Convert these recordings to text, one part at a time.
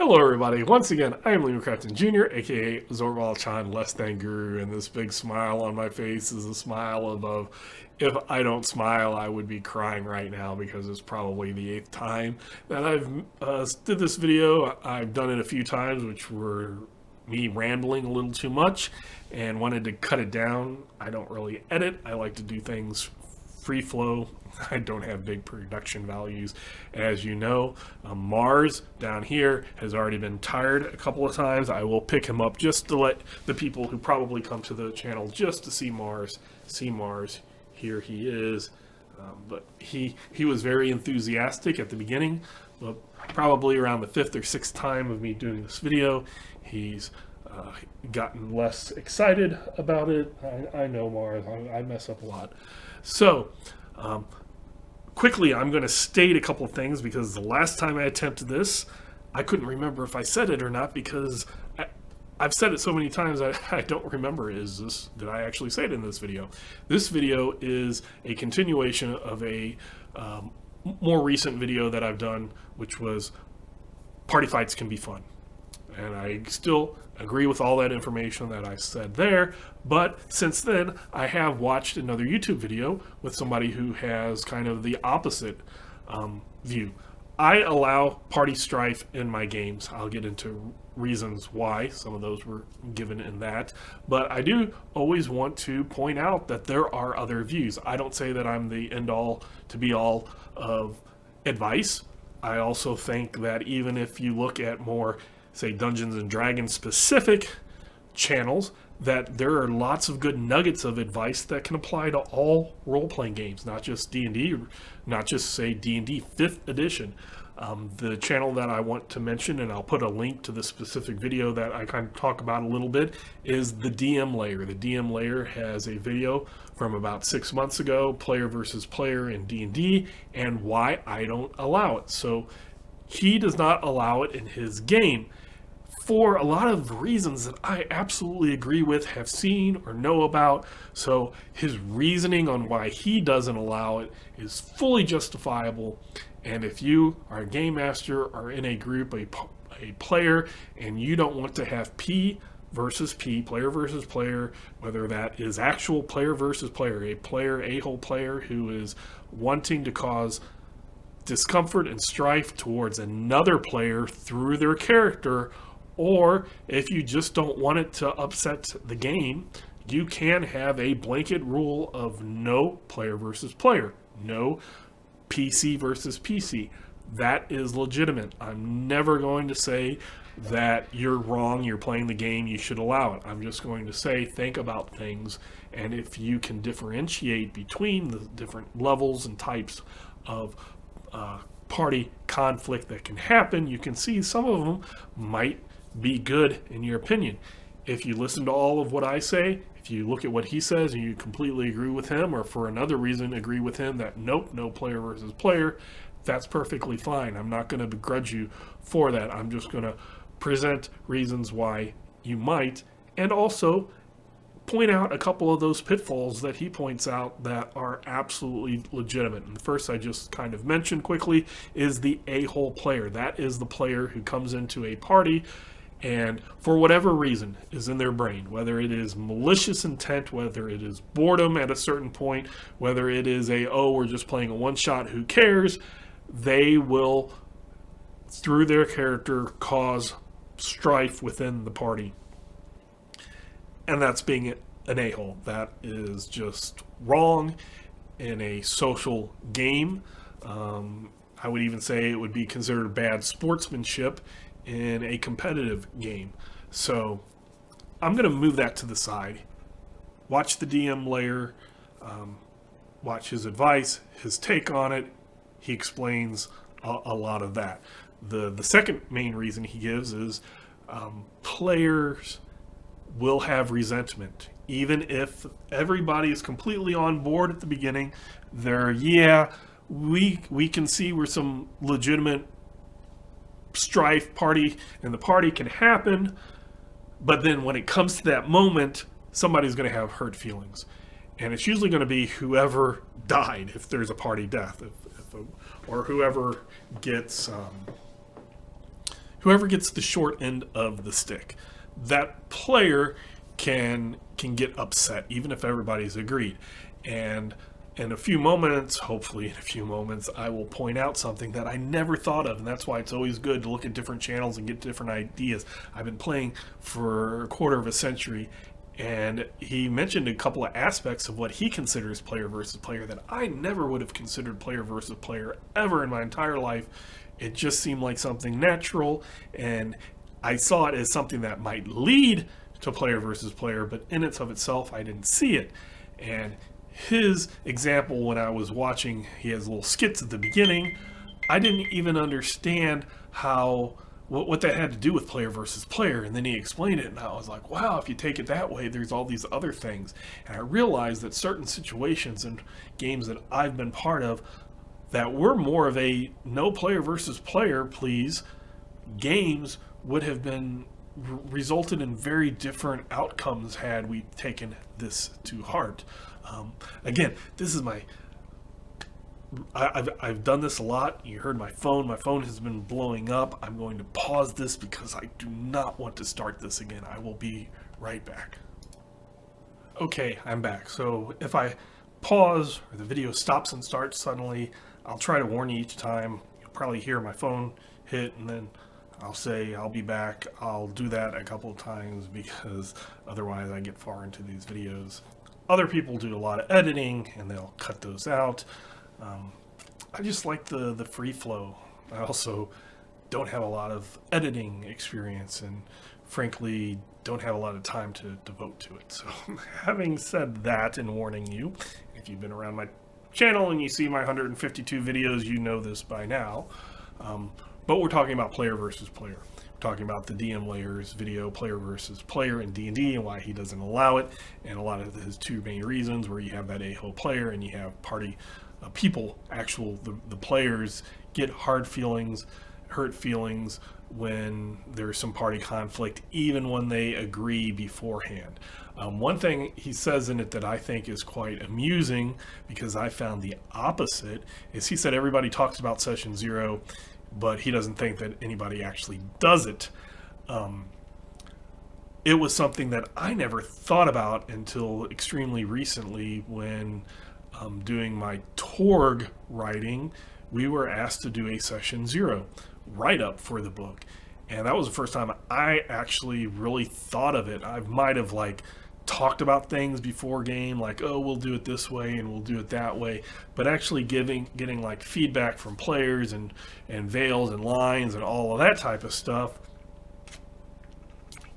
Hello everybody, once again, I am Liam Crafton Jr., aka Zorval Chan Less Than Guru, and this big smile on my face is a smile of if I don't smile, I would be crying right now because it's probably the 8th time that I've did this video. I've done it a few times, which were me rambling a little too much and wanted to cut it down. I don't really edit, I like to do things free flow. I don't have big production values, as you know. Mars down here has already been tired a couple of times. I will pick him up just to let the people who probably come to the channel just to see Mars. Here he is. But he was very enthusiastic at the beginning, but probably around the 5th or 6th time of me doing this video, he's gotten less excited about it. I know Mars, I mess up a lot. So, quickly, I'm going to state a couple of things because the last time I attempted this, I couldn't remember if I said it or not because I've said it so many times I don't remember. Did I actually say it in this video? This video is a continuation of a more recent video that I've done, which was Party Fights Can Be Fun. And I still agree with all that information that I said there, but since then I have watched another YouTube video with somebody who has kind of the opposite view. I allow Party Strife in my games. I'll get into reasons why. Some of those were given in that, but I do always want to point out that there are other views. I don't say that I'm the end-all to be-all of advice. I also think that even if you look at more, say, Dungeons and Dragons specific channels, that there are lots of good nuggets of advice that can apply to all role-playing games, not just D&D, not just, say, D&D 5th edition. The channel that I want to mention, and I'll put a link to the specific video that I kind of talk about a little bit, is the DM Lair. The DM Lair has a video from about 6 months ago, player versus player in D&D, and why I don't allow it. So he does not allow it in his game, for a lot of reasons that I absolutely agree with, have seen or know about. So his reasoning on why he doesn't allow it is fully justifiable. And if you are a game master or in a group, a player, and you don't want to have P versus P, player versus player, whether that is actual player versus player, a-hole player who is wanting to cause discomfort and strife towards another player through their character, or if you just don't want it to upset the game, you can have a blanket rule of no player versus player, no PC versus PC. That is legitimate. I'm never going to say that you're wrong, you're playing the game, you should allow it. I'm just going to say think about things, and if you can differentiate between the different levels and types of party conflict that can happen, you can see some of them might be good in your opinion. If you listen to all of what I say, if you look at what he says and you completely agree with him, or for another reason agree with him that nope, no player versus player, that's perfectly fine. I'm not going to begrudge you for that. I'm just going to present reasons why you might, and also point out a couple of those pitfalls that he points out that are absolutely legitimate. And the first I just kind of mentioned quickly is the a-hole player. That is the player who comes into a party and for whatever reason is in their brain, whether it is malicious intent, whether it is boredom at a certain point, whether it is we're just playing a one-shot, who cares, they will, through their character, cause strife within the party. And that's being an a-hole. That is just wrong in a social game. I would even say it would be considered bad sportsmanship in a competitive game. So I'm going to move that to the side. Watch the DM Lair, watch his advice, his take on it. He explains a lot of that. The second main reason he gives is players will have resentment. Even if everybody is completely on board at the beginning, we can see where some legitimate strife and the party can happen, but then when it comes to that moment, somebody's going to have hurt feelings, and it's usually going to be whoever died if there's a party death, or whoever gets whoever gets the short end of the stick, that player can get upset, even if everybody's agreed. And in a few moments, hopefully in a few moments, I will point out something that I never thought of, and that's why it's always good to look at different channels and get different ideas. I've been playing for a quarter of a century, and he mentioned a couple of aspects of what he considers player versus player that I never would have considered player versus player ever in my entire life. It just seemed like something natural, and I saw it as something that might lead to player versus player, but in and of itself, I didn't see it. And his example, when I was watching, he has little skits at the beginning. I didn't even understand what that had to do with player versus player, and then he explained it, and I was like, wow, if you take it that way, there's all these other things. And I realized that certain situations and games that I've been part of that were more of a no player versus player, please, games would have been resulted in very different outcomes had we taken this to heart. Again, this is I've done this a lot. You heard my phone. My phone has been blowing up. I'm going to pause this because I do not want to start this again. I will be right back. Okay, I'm back. So if I pause or the video stops and starts suddenly, I'll try to warn you each time. You'll probably hear my phone hit, and then I'll say I'll be back. I'll do that a couple of times because otherwise I get far into these videos. Other people do a lot of editing and they'll cut those out. I just like the free flow. I also don't have a lot of editing experience and frankly don't have a lot of time to devote to it. So having said that and warning you, if you've been around my channel and you see my 152 videos, you know this by now. But we're talking about player versus player. We're talking about the DM Lair's video, player versus player in D&D, and why he doesn't allow it, and a lot of his two main reasons, where you have that a-hole player and you have party people, the players get hurt feelings when there's some party conflict, even when they agree beforehand. One thing he says in it that I think is quite amusing, because I found the opposite, is he said everybody talks about session 0, but he doesn't think that anybody actually does it. It was something that I never thought about until extremely recently when doing my Torg writing. We were asked to do a session 0 write-up for the book, and that was the first time I actually really thought of it. I might have talked about things before game, like, oh, we'll do it this way and we'll do it that way, but actually getting feedback from players and veils and lines and all of that type of stuff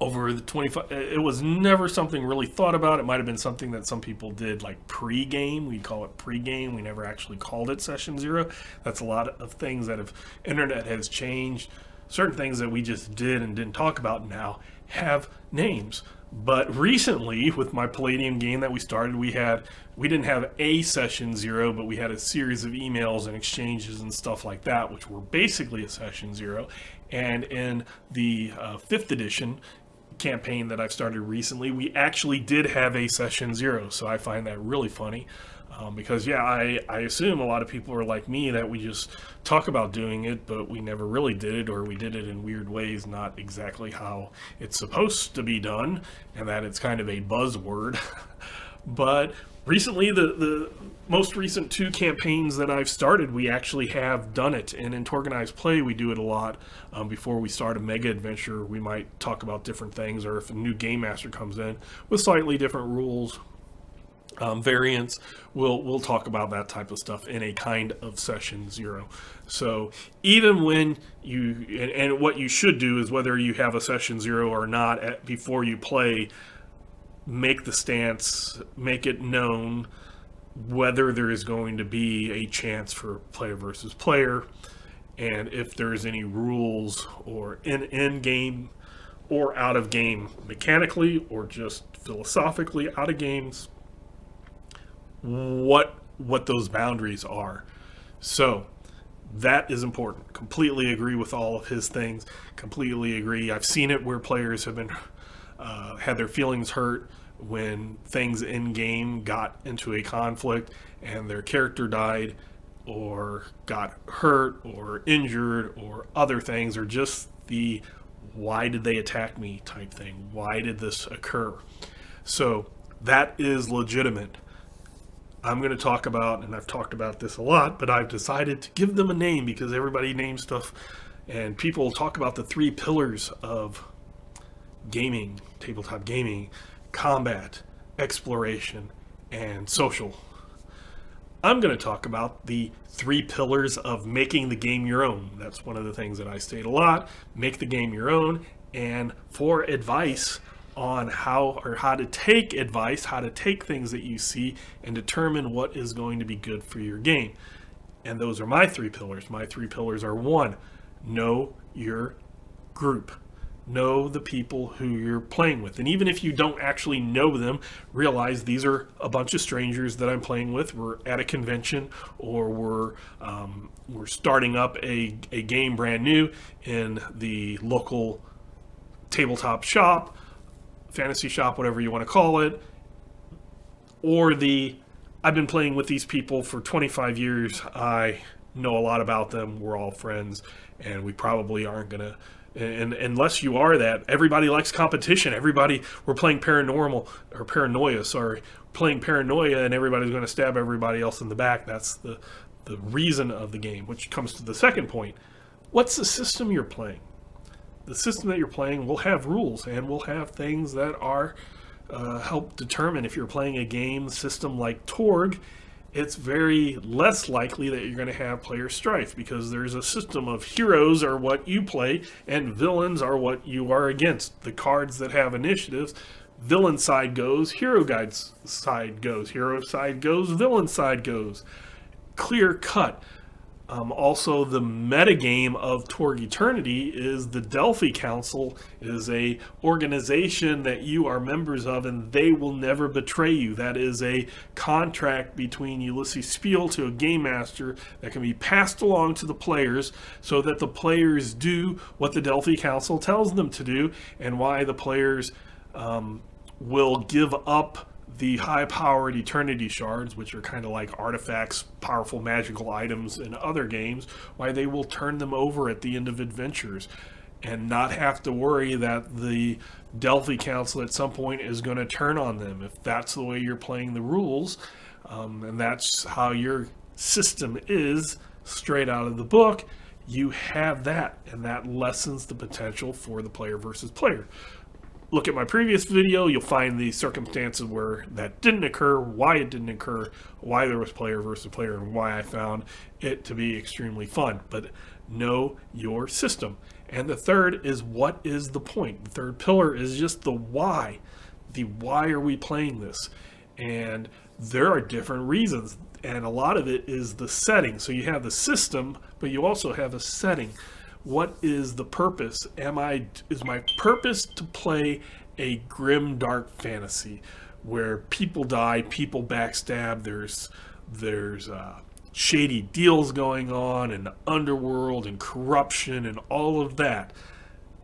over the 25, it was never something really thought about. It might have been something that some people did pre-game. We'd call it pre-game. We never actually called it session 0. That's a lot of things that internet has changed. Certain things that we just did and didn't talk about now have names. But recently, with my Palladium game that we started, we didn't have a session 0, but we had a series of emails and exchanges and stuff like that, which were basically a session 0. And in the 5th edition campaign that I've started recently, we actually did have a session 0. So I find that really funny. Because yeah, I assume a lot of people are like me, that we just talk about doing it, but we never really did it, or we did it in weird ways, not exactly how it's supposed to be done, and that it's kind of a buzzword. But recently, the most recent 2 campaigns that I've started, we actually have done it, and in Organized Play we do it a lot. Before we start a mega adventure, we might talk about different things, or if a new game master comes in with slightly different rules, variants, we'll talk about that type of stuff in a kind of session 0. So even when and what you should do is, whether you have a session 0 or not, before you play, make the stance, make it known whether there is going to be a chance for player versus player, and if there's any rules or in game or out of game, mechanically or just philosophically out of games, what those boundaries are. So that is important. Completely agree with all of his things. Completely agree. I've seen it where players have been had their feelings hurt when things in game got into a conflict and their character died or got hurt or injured or other things, or just the why did they attack me type thing. Why did this occur? So that is legitimate. I'm going to talk about, and I've talked about this a lot, but I've decided to give them a name because everybody names stuff, and people talk about the 3 pillars of gaming, tabletop gaming: combat, exploration, and social. I'm going to talk about the 3 pillars of making the game your own. That's one of the things that I state a lot. Make the game your own. And for advice on how to take advice, how to take things that you see and determine what is going to be good for your game. And those are my 3 pillars. My 3 pillars are: 1, know your group. Know the people who you're playing with. And even if you don't actually know them, realize these are a bunch of strangers that I'm playing with. We're at a convention, or we're starting up a game brand new in the local tabletop shop, fantasy shop, whatever you want to call it. Or I've been playing with these people for 25 years. I know a lot about them. We're all friends, and we probably aren't going to. And unless you are that, everybody likes competition. We're playing paranoia, playing paranoia, and everybody's going to stab everybody else in the back. That's the reason of the game, which comes to the second point. What's the system you're playing? The system that you're playing will have rules, and will have things that are help determine if you're playing a game system like Torg. It's very less likely that you're going to have player strife, because there's a system of heroes are what you play and villains are what you are against. The cards that have initiatives, villain side goes, hero guide's side goes, hero side goes, villain side goes. Clear cut. Also, the metagame of Torg Eternity is the Delphi Council is a organization that you are members of, and they will never betray you. That is a contract between Ulysses Spiel to a game master that can be passed along to the players, so that the players do what the Delphi Council tells them to do, and why the players will give up the high-powered Eternity Shards, which are kind of like artifacts, powerful magical items in other games, why they will turn them over at the end of adventures and not have to worry that the Delphi Council at some point is going to turn on them. If that's the way you're playing the rules, and that's how your system is straight out of the book, you have that, and that lessens the potential for the player versus player. Look at my previous video, you'll find the circumstances where that didn't occur, why it didn't occur, why there was player versus player, and why I found it to be extremely fun. But know your system. And the third is, what is the point? The third pillar is just the why. The why are we playing this? And there are different reasons, and a lot of it is the setting. So you have the system, but you also have a setting. What is the purpose? Is my purpose to play a grim, dark fantasy where people die, people backstab, there's shady deals going on, and underworld and corruption and all of that?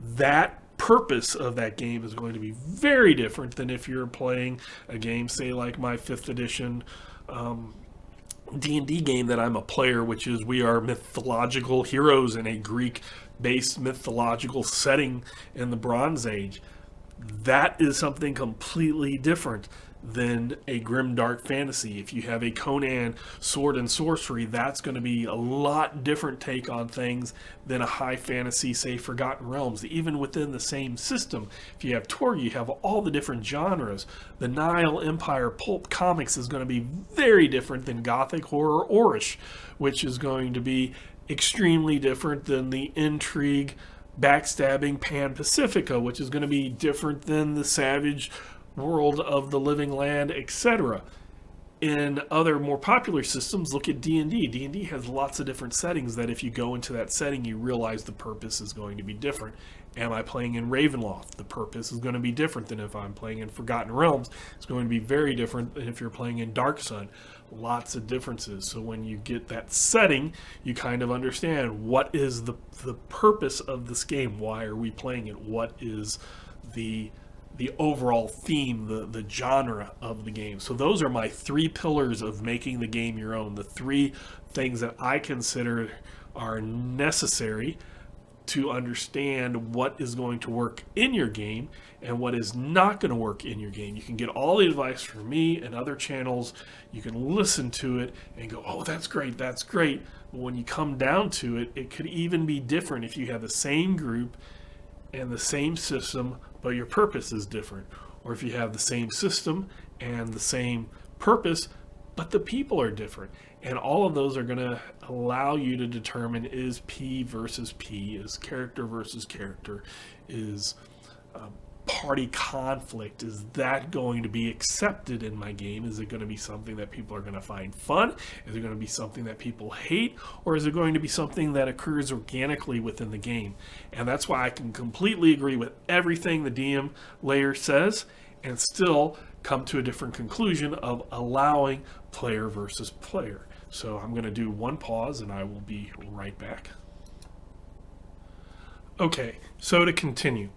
That purpose of that game is going to be very different than if you're playing a game, say like my 5th edition D&D game that I'm a player, which is we are mythological heroes in a Greek-based mythological setting in the Bronze Age. That is something completely different than a grimdark fantasy. If you have a Conan sword and sorcery, that's going to be a lot different take on things than a high fantasy, say Forgotten Realms. Even within the same system, if you have Torg, you have all the different genres. The Nile Empire pulp comics is going to be very different than Gothic horror Orish, which is going to be extremely different than the intrigue backstabbing Pan Pacifica, which is going to be different than the savage world of the Living Land, etc. In other more popular systems, look at D&D. D&D has lots of different settings that if you go into that setting, you realize the purpose is going to be different. Am I playing in Ravenloft? The purpose is going to be different than if I'm playing in Forgotten Realms. It's going to be very different than if you're playing in Dark Sun. Lots of differences. So when you get that setting, you kind of understand what is the purpose of this game. Why are we playing it? What is the overall theme, the genre of the game. So those are my 3 pillars of making the game your own. The 3 things that I consider are necessary to understand what is going to work in your game and what is not going to work in your game. You can get all the advice from me and other channels. You can listen to it and go, oh, that's great, that's great. But when you come down to it, it could even be different if you have the same group and the same system, but your purpose is different. Or if you have the same system and the same purpose, but the people are different. And all of those are going to allow you to determine, is P versus P, is character versus character, is party conflict, is that going to be accepted in my game? Is it going to be something that people are going to find fun? Is it going to be something that people hate? Or is it going to be something that occurs organically within the game? And that's why I can completely agree with everything the DM Lair says and still come to a different conclusion of allowing player versus player. So I'm going to do one pause and I will be right back. Okay, so to continue,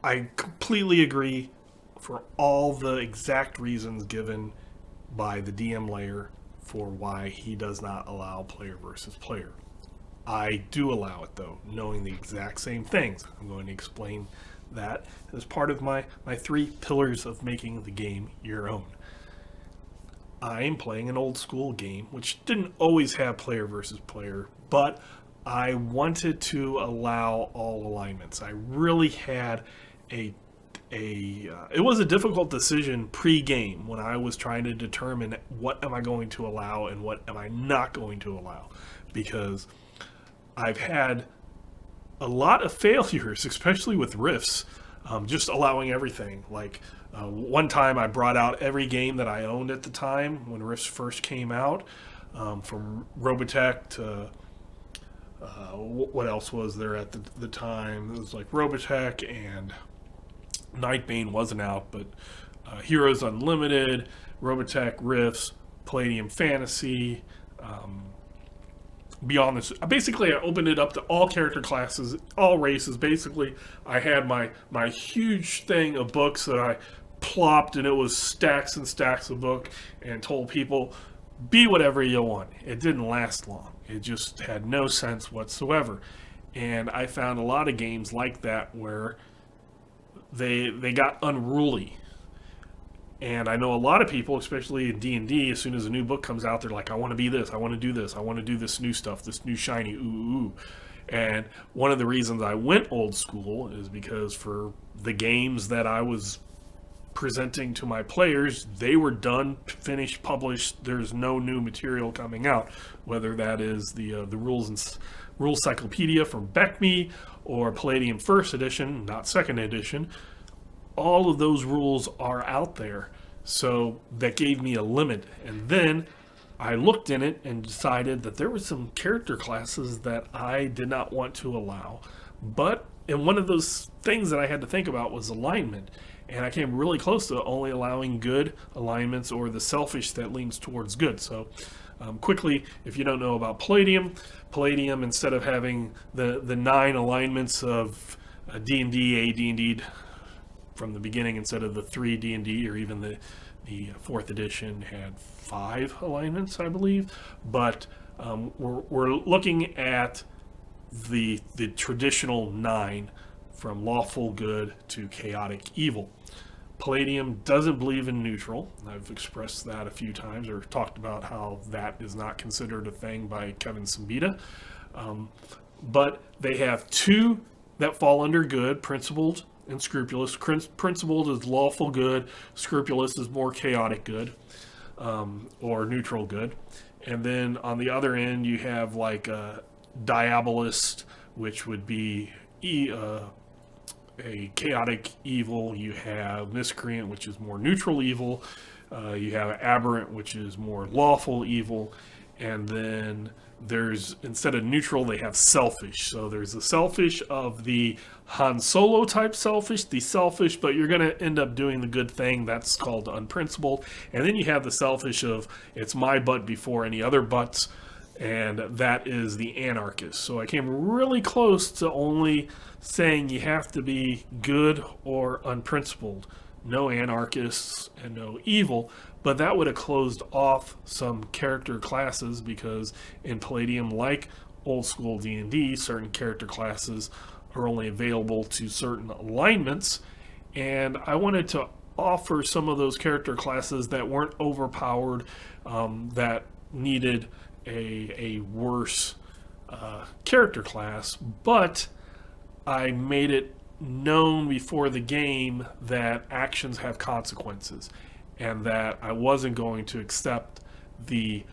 I completely agree for all the exact reasons given by the DM Lair for why he does not allow player versus player. I do allow it though, knowing the exact same things. I'm going to explain that as part of my 3 pillars of making the game your own. I am playing an old school game, which didn't always have player versus player, but I wanted to allow all alignments. I really had it was a difficult decision pre-game when I was trying to determine what am I going to allow and what am I not going to allow, because I've had a lot of failures, especially with Rifts, just allowing everything. Like one time I brought out every game that I owned at the time when Rifts first came out, from Robotech to what else was there at the time? It was like Robotech, and Nightbane wasn't out, but Heroes Unlimited, Robotech, Rifts, Palladium Fantasy, Beyond this. Basically, I opened it up to all character classes, all races. Basically, I had my huge thing of books that I plopped, and it was stacks and stacks of book, and told people, be whatever you want. It didn't last long. It just had no sense whatsoever. And I found a lot of games like that where they got unruly. And I know a lot of people, especially in D&D, as soon as a new book comes out, they're like, I want to be this, I want to do this, I want to do this new stuff, this new shiny, ooh. And one of the reasons I went old school is because for the games that I was presenting to my players, they were done, finished, published. There's no new material coming out, whether that is the rules cyclopedia from Beckme or Palladium First Edition, not Second Edition. All of those rules are out there, so that gave me a limit. And then I looked in it and decided that there were some character classes that I did not want to allow. And one of those things that I had to think about was alignment. And I came really close to only allowing good alignments or the selfish that leans towards good. So quickly, if you don't know about Palladium, instead of having the 9 alignments of D&D, D&D from the beginning, instead of the 3 D&D, or even the 4th edition had 5 alignments, I believe. But we're looking at the traditional 9, from lawful good to chaotic evil. Palladium doesn't believe in neutral. I've expressed that a few times, or talked about how that is not considered a thing by Kevin Simbita. But they have 2 that fall under good, principled and scrupulous. Principled is lawful good, scrupulous is more chaotic good, or neutral good. And then on the other end, you have like a diabolist, which would be a chaotic evil. You have miscreant, which is more neutral evil. You have aberrant, which is more lawful evil. And then there's, instead of neutral, they have selfish. So there's the selfish of the Han Solo type selfish, the selfish, but you're going to end up doing the good thing. That's called unprincipled. And then you have the selfish of, it's my butt before any other butts. And that is the anarchist. So I came really close to only saying you have to be good or unprincipled. No anarchists and no evil. But that would have closed off some character classes, because in Palladium, like old school D&D, certain character classes are only available to certain alignments, and I wanted to offer some of those character classes that weren't overpowered, that needed a worse character class, but I made it known before the game that actions have consequences, and that I wasn't going to accept the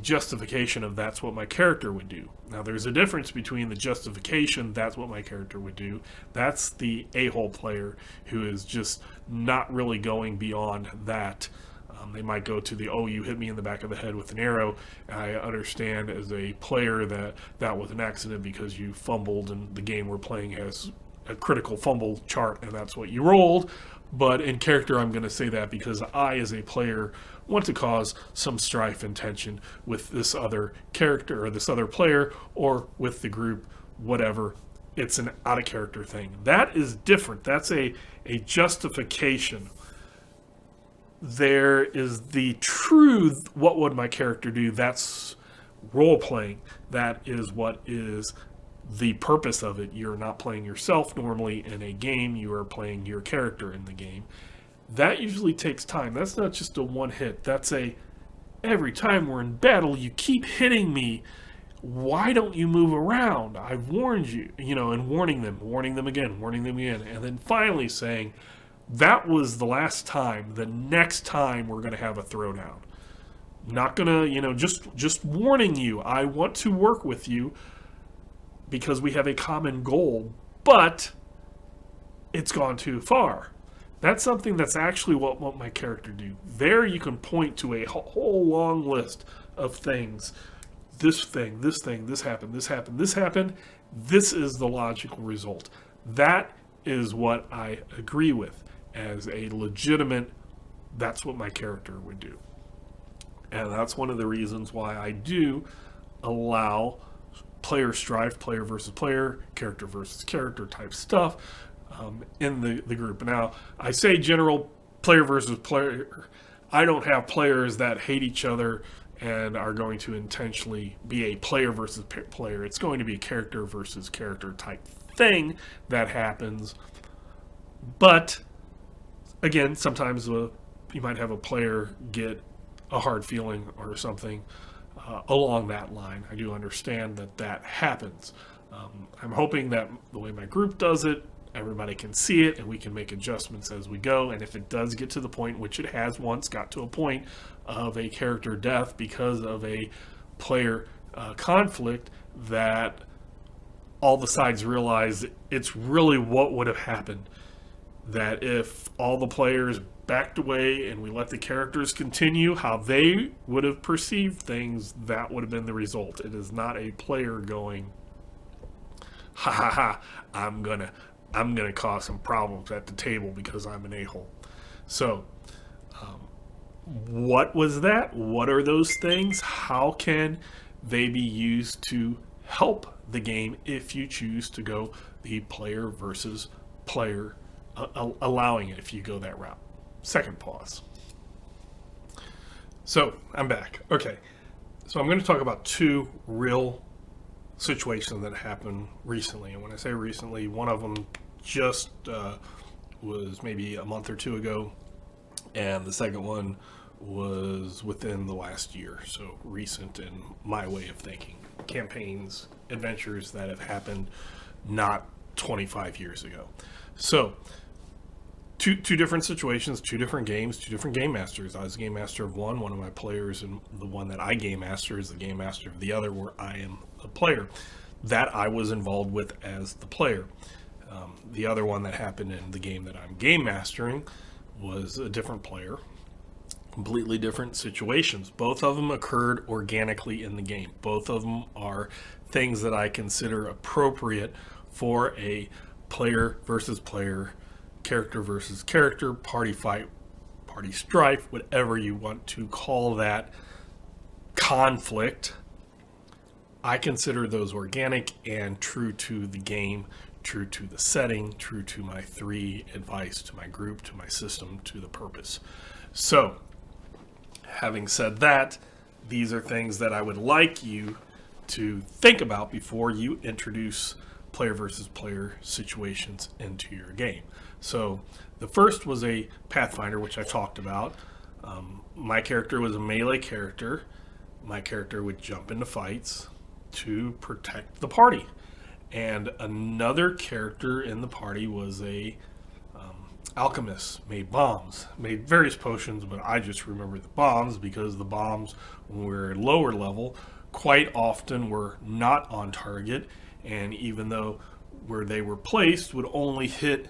justification of that's what my character would do. Now, there's a difference between the justification, that's what my character would do. That's the a-hole player who is just not really going beyond that. They might go to the, oh, you hit me in the back of the head with an arrow. I understand as a player that that was an accident because you fumbled, and the game we're playing has a critical fumble chart, and that's what you rolled. But in character, I'm going to say that because I, as a player, want to cause some strife and tension with this other character or this other player or with the group, whatever. It's an out-of-character thing. That is different. That's a justification. There is the truth, what would my character do? That's role-playing. That is what is the purpose of it. You're not playing yourself normally in a game. You are playing your character in the game. That usually takes time. That's not just a one hit. That's every time we're in battle, you keep hitting me. Why don't you move around? I've warned you, and warning them again, and then finally saying, that was the last time. The next time we're going to have a throwdown. Not going to, just warning you. I want to work with you because we have a common goal, but it's gone too far. That's something that's actually what my character do. There you can point to a whole long list of things. This thing, this happened, this happened, this happened. This is the logical result. That is what I agree with as a legitimate, that's what my character would do. And that's one of the reasons why I do allow player strife, player versus player, character versus character type stuff in the group. Now, I say general player versus player. I don't have players that hate each other and are going to intentionally be a player versus player. It's going to be a character versus character type thing that happens. But again, sometimes you might have a player get a hard feeling or something along that line. I do understand that happens. I'm hoping that the way my group does it, everybody can see it and we can make adjustments as we go. And if it does get to the point, which it has once got to a point of a character death because of a player conflict, that all the sides realize it's really what would have happened. That if all the players backed away and we let the characters continue how they would have perceived things, that would have been the result. It is not a player going, ha ha ha, I'm gonna cause some problems at the table because I'm an a-hole. So what was that? What are those things? How can they be used to help the game if you choose to go the player versus player, allowing it if you go that route? Second pause. So I'm back. Okay, so I'm going to talk about two real situations that happened recently. And when I say recently, one of them just was maybe a month or two ago, and the second one was within the last year. So recent in my way of thinking. Campaigns, adventures that have happened not 25 years ago. So two different situations, two different games, two different game masters. I was a game master of one of my players, and the one that I game master is the game master of the other, where I am the player that I was involved with as the player. The other one that happened in the game that I'm game mastering was a different player, completely different situations. Both of them occurred organically in the game. Both of them are things that I consider appropriate for a player versus player, character versus character, party fight, party strife, whatever you want to call that conflict. I consider those organic and true to the game, true to the setting, true to my 3 advice to my group, to my system, to the purpose. So, having said that, these are things that I would like you to think about before you introduce player versus player situations into your game. So the first was a Pathfinder, which I talked about. My character was a melee character. My character would jump into fights to protect the party. And another character in the party was a alchemist, made bombs, made various potions, but I just remember the bombs because the bombs, when we were at lower level, quite often were not on target, and even though where they were placed would only hit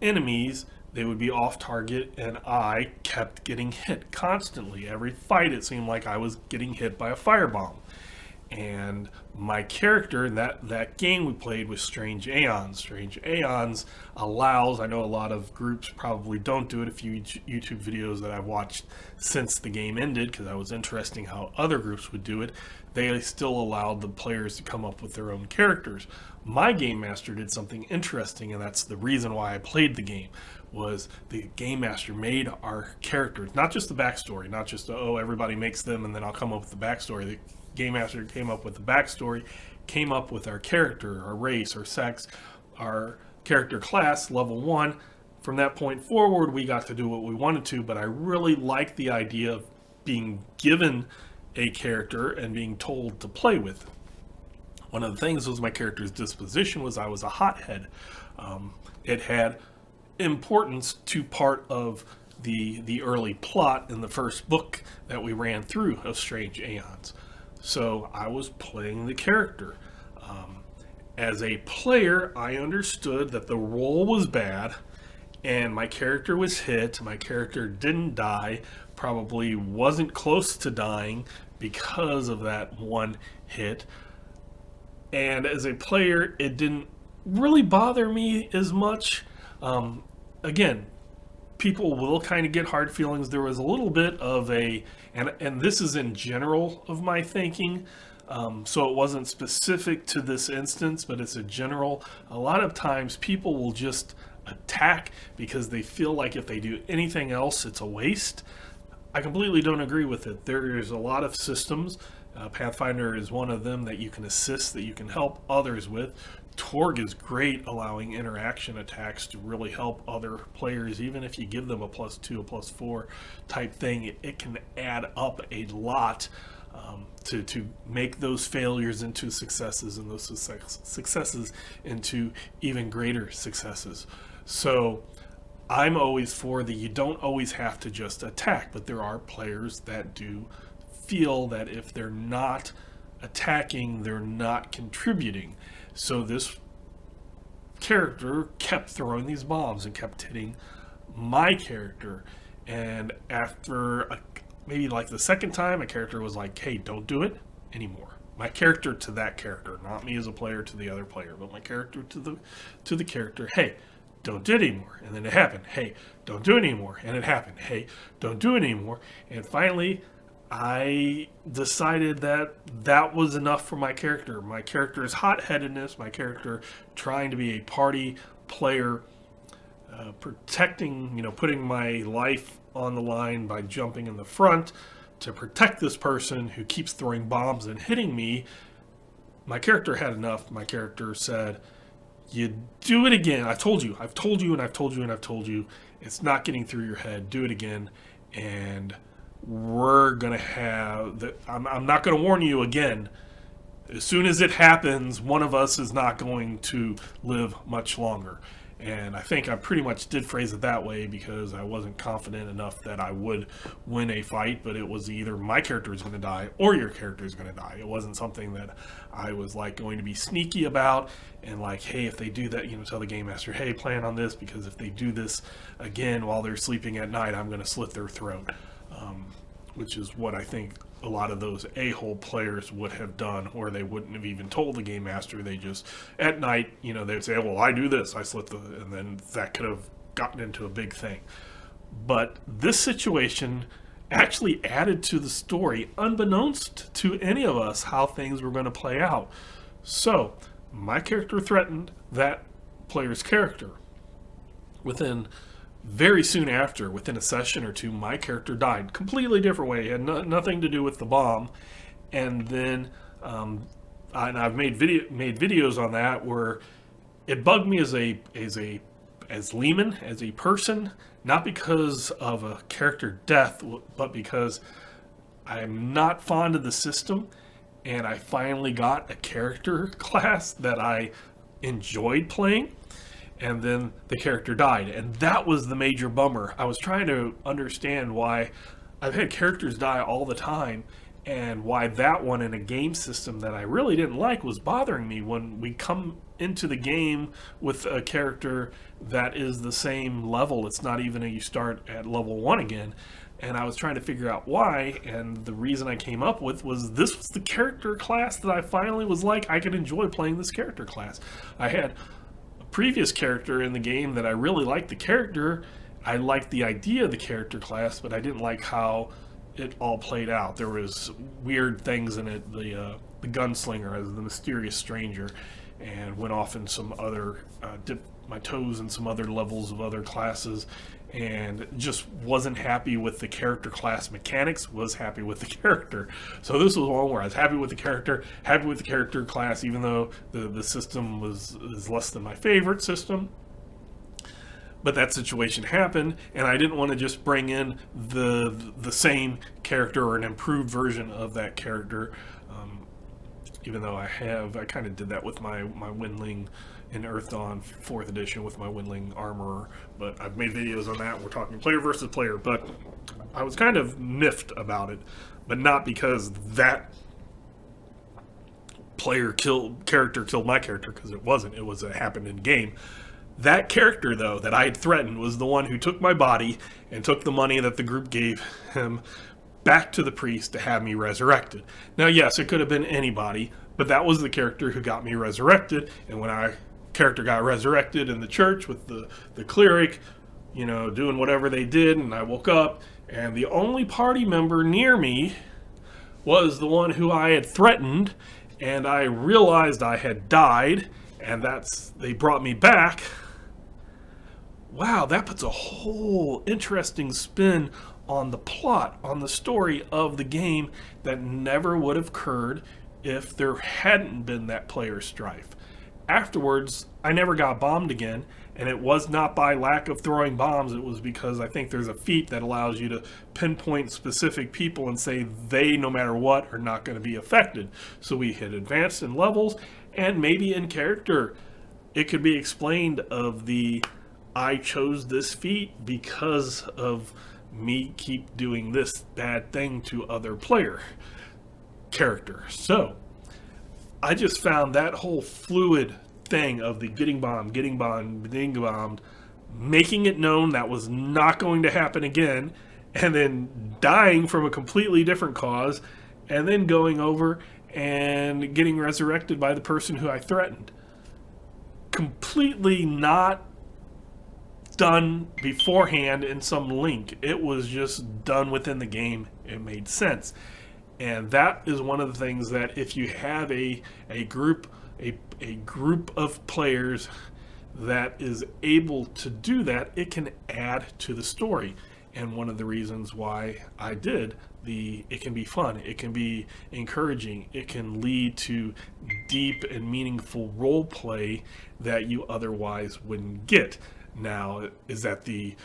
enemies, they would be off target, and I kept getting hit constantly. Every fight it seemed like I was getting hit by a firebomb. And my character in that game we played was Strange Aeons. Strange Aeons allows, I know a lot of groups probably don't do it, a few YouTube videos that I've watched since the game ended, because I was interested how other groups would do it, they still allowed the players to come up with their own characters. My game master did something interesting, and that's the reason why I played the game, was the game master made our characters, not just the backstory, not just, oh, everybody makes them and then I'll come up with the backstory. The game master came up with the backstory, came up with our character, our race, our sex, our character class, level 1. From that point forward, we got to do what we wanted to, but I really liked the idea of being given a character and being told to play with. One of the things was my character's disposition was I was a hothead. It had importance to part of the early plot in the first book that we ran through of Strange Aeons. So I was playing the character. As a player, I understood that the roll was bad and my character was hit. My character didn't die, probably wasn't close to dying because of that one hit. And as a player, it didn't really bother me as much. Again, people will kind of get hard feelings. There was a little bit of and this is in general of my thinking, so it wasn't specific to this instance, but it's a general. A lot of times people will just attack because they feel like if they do anything else, it's a waste. I completely don't agree with it. There's a lot of systems. Pathfinder is one of them that you can assist, that you can help others with. Torg is great, allowing interaction attacks to really help other players. Even if you give them a +2, a +4 type thing, it can add up a lot to make those failures into successes, and those successes into even greater successes. So I'm always for you don't always have to just attack, but there are players that do feel that if they're not attacking, they're not contributing. So this character kept throwing these bombs and kept hitting my character. And after maybe like the second time, my character was like, hey, don't do it anymore. My character to that character, not me as a player to the other player, but my character to the character, hey, don't do it anymore. And then it happened. Hey, don't do it anymore. And it happened. Hey, don't do it anymore. And finally, I decided that was enough for my character. My character's hot-headedness, my character trying to be a party player, protecting, putting my life on the line by jumping in the front to protect this person who keeps throwing bombs and hitting me. My character had enough. My character said, you do it again. I've told you, and I've told you, and I've told you. It's not getting through your head. Do it again. And we're going to have... I'm not going to warn you again. As soon as it happens, one of us is not going to live much longer. And I think I pretty much did phrase it that way because I wasn't confident enough that I would win a fight, but it was either my character is going to die or your character is going to die. It wasn't something that I was like going to be sneaky about and like, hey, if they do that, tell the game master, hey, plan on this, because if they do this again while they're sleeping at night, I'm going to slit their throat. Which is what I think a lot of those a-hole players would have done, or they wouldn't have even told the game master. They just, at night, they'd say, well, I do this, I slit and then that could have gotten into a big thing. But this situation actually added to the story, unbeknownst to any of us, how things were going to play out. So, my character threatened that player's character. Very soon after, within a session or two, my character died. Completely different way. It had nothing to do with the bomb. And then and I've made videos on that where it bugged me as Lehman, as a person, not because of a character death, but because I'm not fond of the system, and I finally got a character class that I enjoyed playing, and then the character died, and that was the major bummer. I was trying to understand why I've had characters die all the time, and why that one in a game system that I really didn't like was bothering me when we come into the game with a character that is the same level. It's not even you start at level 1 again. And I was trying to figure out why, and the reason I came up with was this was the character class that I finally was like, I could enjoy playing this character class. I had a previous character in the game that I really liked the character. I liked the idea of the character class, but I didn't like how it all played out. There was weird things in it. The gunslinger as the mysterious stranger, and went off in some other dipped my toes in some other levels of other classes, and just wasn't happy with the character class mechanics. Was happy with the character. So this was one where I was happy with the character class, even though the system is less than my favorite system. But that situation happened, and I didn't want to just bring in the same character or an improved version of that character. Even though I kind of did that with my Windling in Earth Dawn 4th edition with my Windling Armorer. But I've made videos on that. We're talking player versus player. But I was kind of miffed about it, but not because that character killed my character, because it wasn't. It happened in game. That character, though, that I had threatened was the one who took my body and took the money that the group gave him back to the priest to have me resurrected. Now, yes, it could have been anybody, but that was the character who got me resurrected. And when our character got resurrected in the church with the cleric, doing whatever they did, and I woke up, and the only party member near me was the one who I had threatened, and I realized I had died, and they brought me back. Wow, that puts a whole interesting spin on the plot, on the story of the game that never would have occurred if there hadn't been that player strife. Afterwards, I never got bombed again, and it was not by lack of throwing bombs. It was because I think there's a feat that allows you to pinpoint specific people and say they, no matter what, are not going to be affected. So we had advanced in levels, and maybe in character, it could be explained of I chose this feat because of me keep doing this bad thing to other player character. So I just found that whole fluid thing of the getting bombed, being bombed, making it known that was not going to happen again, and then dying from a completely different cause, and then going over and getting resurrected by the person who I threatened. Completely not done beforehand in some link. It was just done within the game. It made sense. And that is one of the things that if you have a group of players that is able to do that, it can add to the story. And one of the reasons why I did it can be fun, it can be encouraging, it can lead to deep and meaningful role play that you otherwise wouldn't get. Now, is that the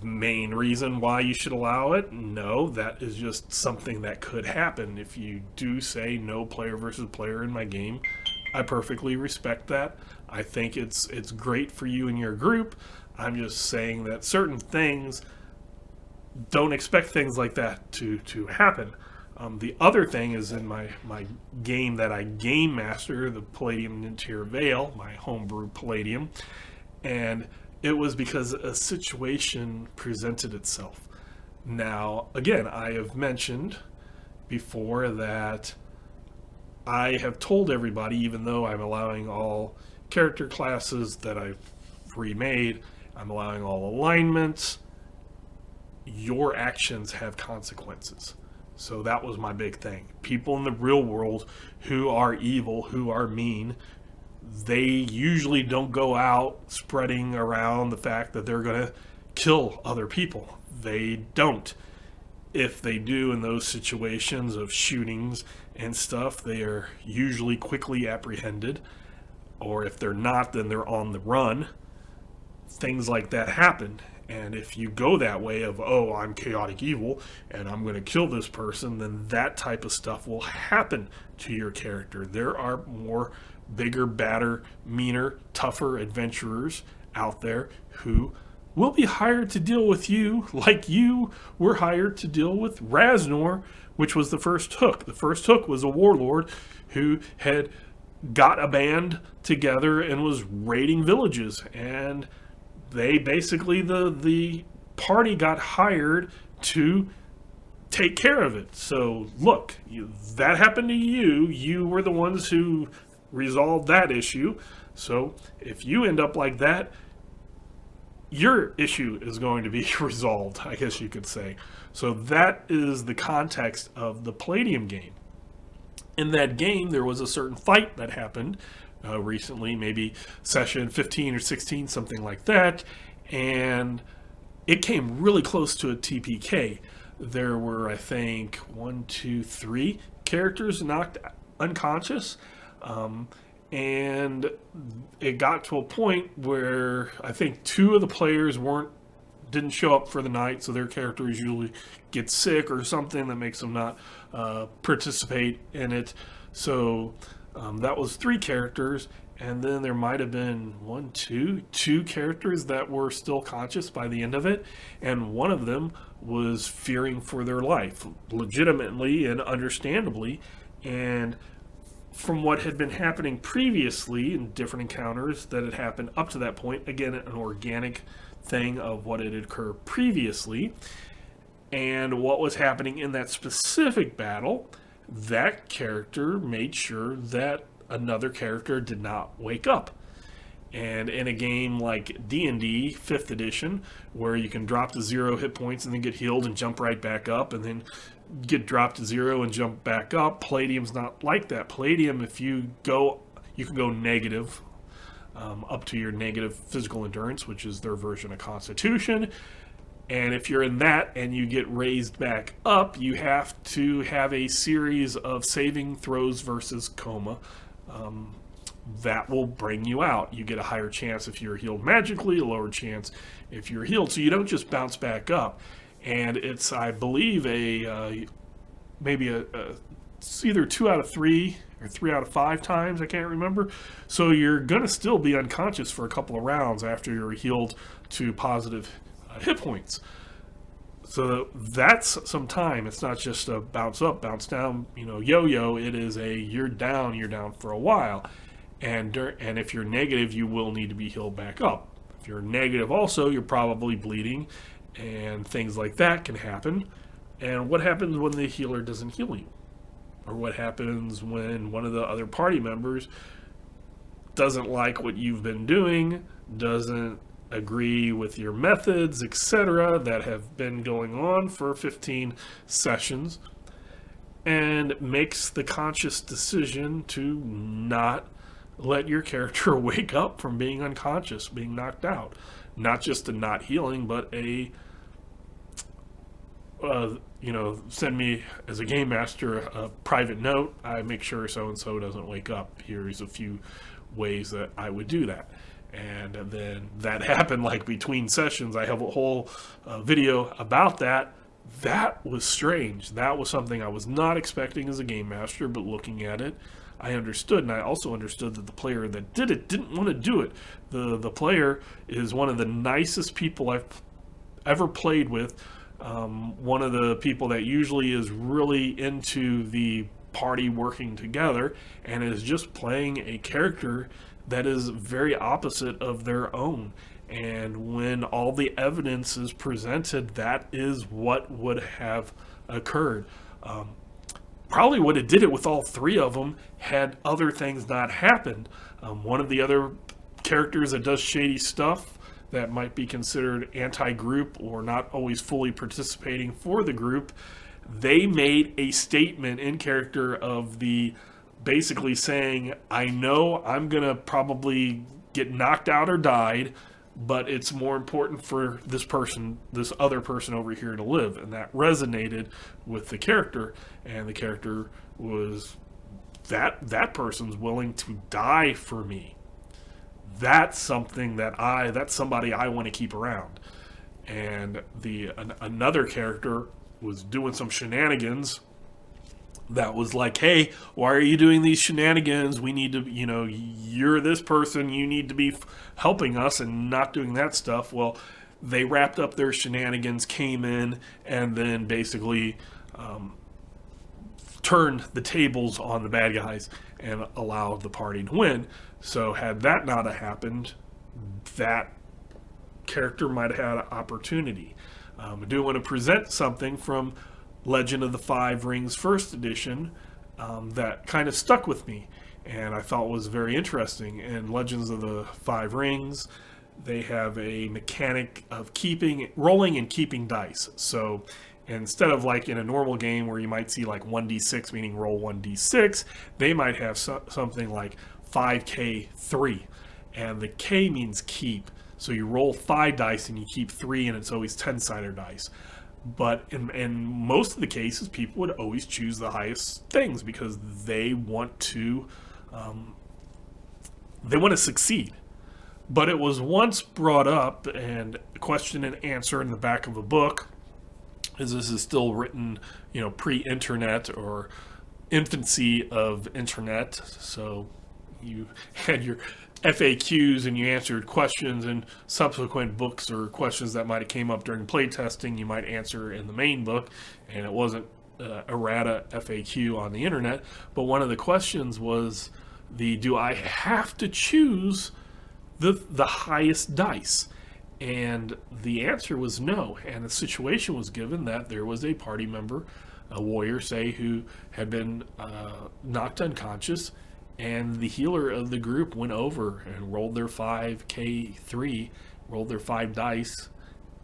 main reason why you should allow it? No, that is just something that could happen. If you do say no player versus player in my game, I perfectly respect that. I think it's great for you and your group. I'm just saying that certain things, don't expect things like that to happen. The other thing is in my game that I game master, the Palladium Interior Veil, my homebrew Palladium, and it was because a situation presented itself. Now, again, I have mentioned before that I have told everybody, even though I'm allowing all character classes that I've remade, I'm allowing all alignments, your actions have consequences. So that was my big thing. People in the real world who are evil, who are mean, they usually don't go out spreading around the fact that they're going to kill other people. They don't. if they do in those situations of shootings and stuff, they are usually quickly apprehended. Or if they're not, then they're on the run. Things like that happen. And if you go that way of, oh, I'm chaotic evil and I'm going to kill this person, then that type of stuff will happen to your character. There are more bigger, badder, meaner, tougher adventurers out there who will be hired to deal with you like you were hired to deal with Raznor, which was the first Hook. The first Hook was a warlord who had got a band together and was raiding villages, and they basically, the party got hired to take care of it. So look, that happened to you. You were the ones who resolved that issue. So if you end up like that, your issue is going to be resolved, I guess you could say. So that is the context of the Palladium game. In that game, there was a certain fight that happened recently, maybe session 15 or 16, something like that, and it came really close to a TPK. There were, I think, 1, 2, 3 characters knocked unconscious, and it got to a point where I think 2 of the players didn't show up for the night, so their characters usually get sick or something that makes them not participate in it. So that was 3 characters, and then there might have been 2 characters that were still conscious by the end of it, and one of them was fearing for their life, legitimately and understandably. And from what had been happening previously in different encounters that had happened up to that point, again, an organic thing of what had occurred previously, and what was happening in that specific battle, that character made sure that another character did not wake up. And in a game like D&D 5th edition, where you can drop to 0 hit points and then get healed and jump right back up, and then get dropped to 0 and jump back up, Palladium's not like that. Palladium, if you can go negative, up to your negative physical endurance, which is their version of Constitution. And if you're in that and you get raised back up, you have to have a series of saving throws versus coma. That will bring you out. You get a higher chance if you're healed magically, a lower chance if you're healed. So you don't just bounce back up. And it's, I believe, it's either 2 out of 3 or 3 out of 5 times, I can't remember. So you're going to still be unconscious for a couple of rounds after you're healed to positive hit points. So that's some time. It's not just a bounce up, bounce down, yo-yo. It is you're down for a while. And if you're negative, you will need to be healed back up. If you're negative also, you're probably bleeding, and things like that can happen. And what happens when the healer doesn't heal you? Or what happens when one of the other party members doesn't like what you've been doing, doesn't agree with your methods, etc., that have been going on for 15 sessions, and makes the conscious decision to not let your character wake up from being unconscious, being knocked out. Not just a not healing, but send me, as a game master, a private note. I make sure so-and-so doesn't wake up. Here's a few ways that I would do that. And then that happened like between sessions. I have a whole video about that. That was strange. That was something I was not expecting as a game master, but looking at it, I understood. And I also understood that the player that did it didn't want to do it. The player is one of the nicest people I've ever played with. One of the people that usually is really into the party working together and is just playing a character that is very opposite of their own. And when all the evidence is presented, that is what would have occurred. Probably would have did it with all 3 of them had other things not happened. One of the other characters that does shady stuff that might be considered anti-group or not always fully participating for the group, they made a statement in character of basically saying, I know I'm going to probably get knocked out or died, but it's more important for this other person over here to live. And that resonated with the character, and the character was that person's willing to die for me. That's something that's somebody I want to keep around. And another character was doing some shenanigans that was like, hey, why are you doing these shenanigans? We need to, you're this person, you need to be helping us and not doing that stuff. Well, they wrapped up their shenanigans, came in, and then basically turned the tables on the bad guys and allowed the party to win. So had that not have happened, that character might have had an opportunity. I do want to present something from Legend of the Five Rings First Edition that kind of stuck with me and I thought was very interesting. In Legends of the Five Rings, they have a mechanic of rolling and keeping dice. So instead of like in a normal game where you might see like 1d6, meaning roll 1d6, they might have something like 5k3. And the K means keep. So you roll 5 dice and you keep 3, and it's always 10-sided dice. But in most of the cases, people would always choose the highest things because they want to succeed. But it was once brought up, and question and answer in the back of a book, as this is still written, pre-internet or infancy of internet. So you had your FAQs and you answered questions in subsequent books or questions that might have came up during playtesting you might answer in the main book, and it wasn't errata FAQ on the internet. But one of the questions was do I have to choose the highest dice? And the answer was no. And the situation was given that there was a party member, a warrior, say, who had been knocked unconscious, and the healer of the group went over and rolled their 5k3, rolled their 5 dice,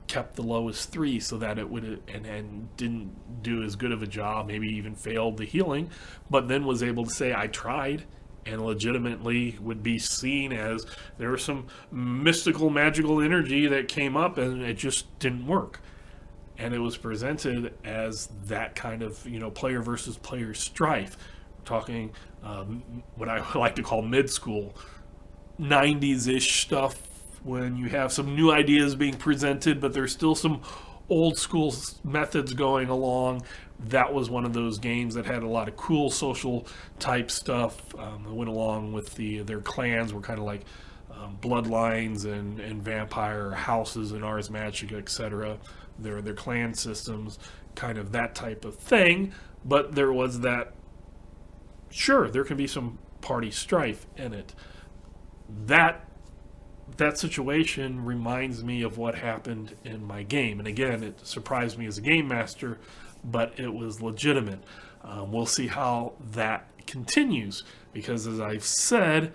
kept the lowest 3 so that it would, and didn't do as good of a job, maybe even failed the healing, but then was able to say, I tried, and legitimately would be seen as there was some mystical, magical energy that came up and it just didn't work. And it was presented as that kind of, player versus player strife. Talking what I like to call mid-school 90s-ish stuff, when you have some new ideas being presented but there's still some old school methods going along. That was one of those games that had a lot of cool social type stuff that went along with their clans were kind of like bloodlines and vampire houses and Ars Magica, etc. Their clan systems, kind of that type of thing. But there was that. Sure, there can be some party strife in it. That situation reminds me of what happened in my game. And again, it surprised me as a game master, but it was legitimate. We'll see how that continues, because as I've said,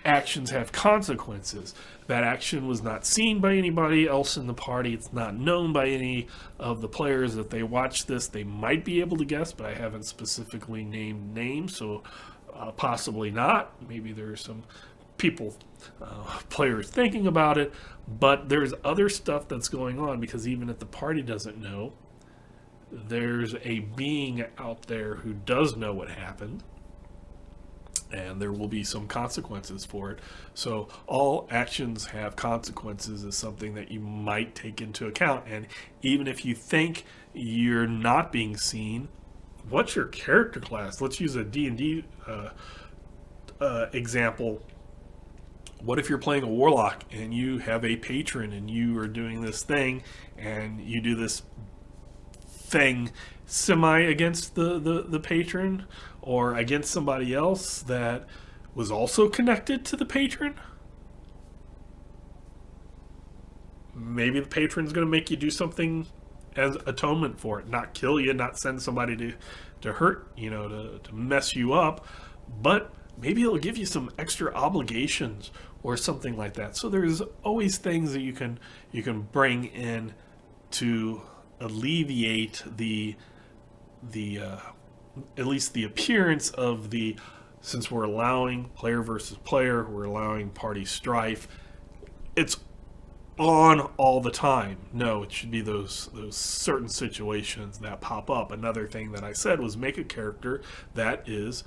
actions have consequences. That action was not seen by anybody else in the party. It's not known by any of the players. If they watch this, they might be able to guess, but I haven't specifically named names, so possibly not. Maybe there's some players thinking about it, but there's other stuff that's going on, because even if the party doesn't know, there's a being out there who does know what happened, and there will be some consequences for it. So all actions have consequences is something that you might take into account. And even if you think you're not being seen, what's your character class? Let's use a D&D example. What if you're playing a warlock and you have a patron and you are doing this thing and you do this thing semi against the patron or against somebody else that was also connected to the patron? Maybe the patron's going to make you do something as atonement for it, not kill you, not send somebody to hurt, to mess you up, but maybe it'll give you some extra obligations or something like that. So there's always things that you can bring in to alleviate the at least the appearance of since we're allowing player versus player, we're allowing party strife. It's on all the time. No, it should be those certain situations that pop up. Another thing that I said was make a character that is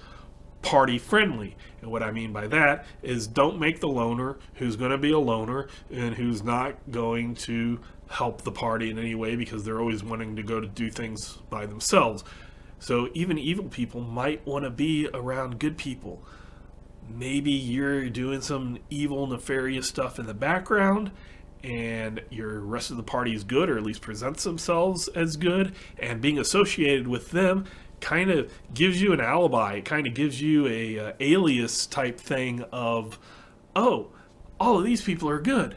party friendly. And what I mean by that is don't make the loner who's going to be a loner and who's not going to help the party in any way because they're always wanting to go to do things by themselves. So even evil people might want to be around good people. Maybe you're doing some evil, nefarious stuff in the background and your rest of the party is good, or at least presents themselves as good, and being associated with them kind of gives you an alibi. It kind of gives you a alias type thing of, oh, all of these people are good,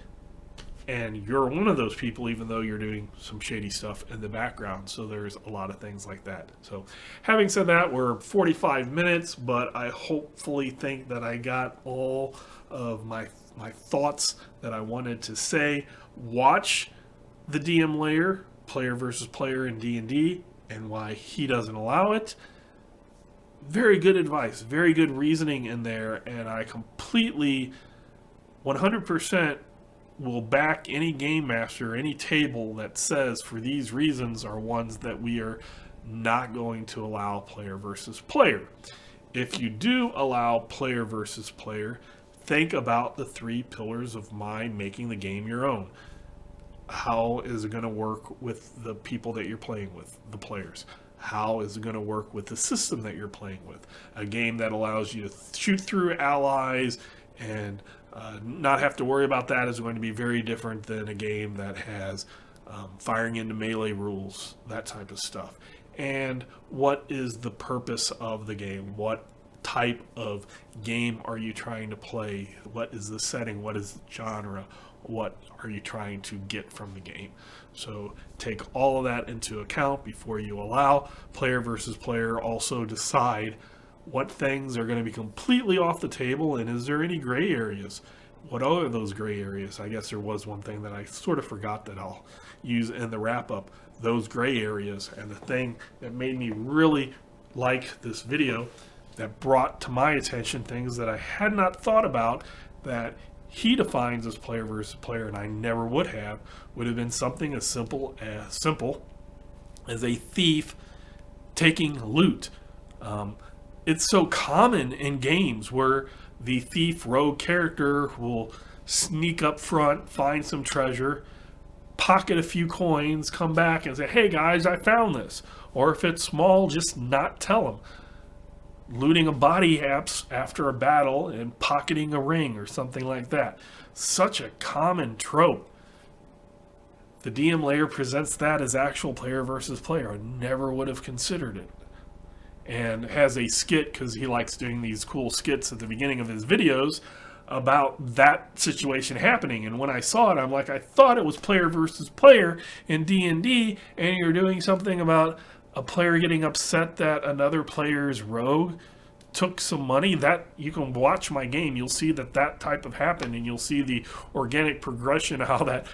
and you're one of those people, even though you're doing some shady stuff in the background. So there's a lot of things like that. So having said that, we're 45 minutes, but I hopefully think that I got all of my thoughts that I wanted to say. Watch the DM Lair, player versus player in D&D, and why he doesn't allow it. Very good advice, very good reasoning in there, and I completely 100% will back any game master, any table that says for these reasons are ones that we are not going to allow player versus player. If you do allow player versus player, think about the 3 pillars of my making the game your own. How is it going to work with the people that you're playing with, the players? How is it going to work with the system that you're playing with? A game that allows you to shoot through allies and not have to worry about that is going to be very different than a game that has firing into melee rules, that type of stuff. And what is the purpose of the game? What type of game are you trying to play? What is the setting? What is the genre? What are you trying to get from the game? So take all of that into account before you allow player versus player. Also decide what things are going to be completely off the table, and is there any gray areas? What are those gray areas? I guess there was one thing that I sort of forgot that I'll use in the wrap up, those gray areas. And the thing that made me really like this video, that brought to my attention things that I had not thought about, that he defines as player versus player, and I never would have been something as simple as a thief taking loot. It's so common in games where the thief rogue character will sneak up front, find some treasure, pocket a few coins, come back and say, hey guys, I found this. Or if it's small, just not tell them. Looting a body after a battle and pocketing a ring or something like that. Such a common trope. The DM Lair presents that as actual player versus player. I never would have considered it. And has a skit, because he likes doing these cool skits at the beginning of his videos about that situation happening. And when I saw it, I'm like, I thought it was player versus player in D&D, and you're doing something about a player getting upset that another player's rogue took some money. That you can watch my game, you'll see that type of happened, and you'll see the organic progression of how that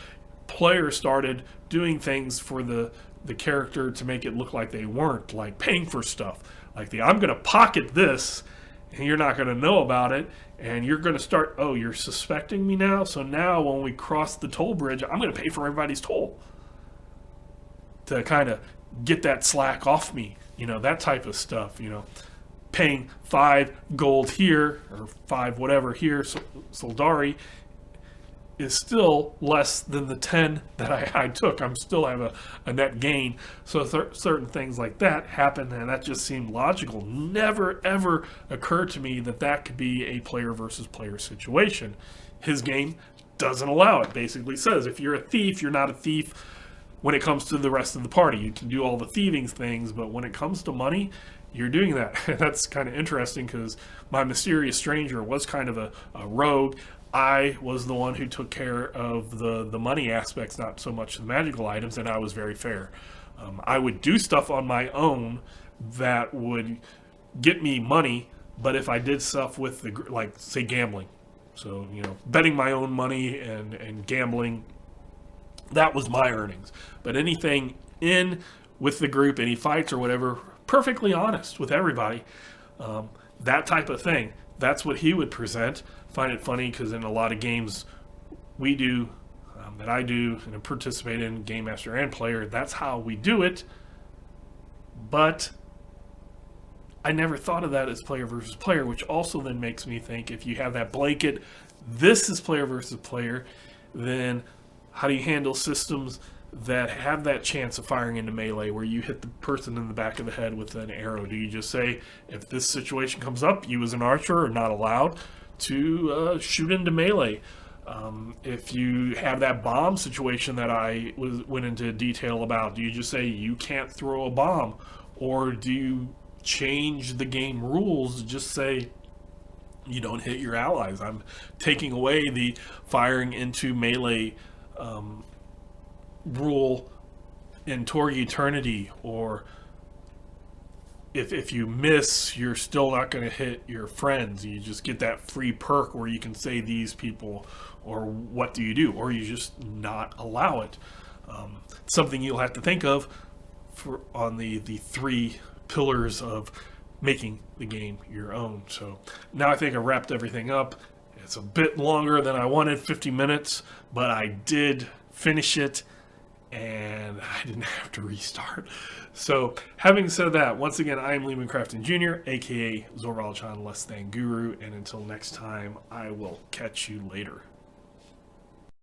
player started doing things for the character to make it look like they weren't, like paying for stuff, like I'm going to pocket this and you're not going to know about it, and you're going to start, oh, you're suspecting me now, so now when we cross the toll bridge, I'm going to pay for everybody's toll to kind of get that slack off me, that type of stuff, paying 5 gold here, or 5 whatever here, Soldari, is still less than the 10 that I took. I'm still have a net gain. So certain things like that happen, and that just seemed logical. Never ever occurred to me that could be a player versus player situation. His game doesn't allow it. Basically says if you're a thief, you're not a thief when it comes to the rest of the party. You can do all the thieving things, but when it comes to money, you're doing that. That's kind of interesting, because my mysterious stranger was kind of a rogue. I was the one who took care of the money aspects, not so much the magical items, and I was very fair. I would do stuff on my own that would get me money, but if I did stuff with like say gambling, so betting my own money and gambling, that was my earnings. But anything in with the group, any fights or whatever, perfectly honest with everybody, that type of thing. That's what he would present. Find it funny because in a lot of games we do that I do and participate in, Game Master and player. That's how we do it. But I never thought of that as player versus player, which also then makes me think, if you have that blanket, this is player versus player, then how do you handle systems that have that chance of firing into melee where you hit the person in the back of the head with an arrow? Do you just say, if this situation comes up, you as an archer are not allowed to shoot into melee? If you have that bomb situation that I went into detail about, do you just say you can't throw a bomb? Or do you change the game rules to just say you don't hit your allies? I'm taking away the firing into melee rule in Torg Eternity. Or if you miss, you're still not going to hit your friends. You just get that free perk where you can say these people, or what do you do? Or you just not allow it. Something you'll have to think of on the three pillars of making the game your own. So now I think I wrapped everything up. It's a bit longer than I wanted, 50 minutes, but I did finish it and I didn't have to restart. So having said that, once again, I am Lehman Crafton Jr., aka Zorval Chan Less Than Guru, and until next time, I will catch you later.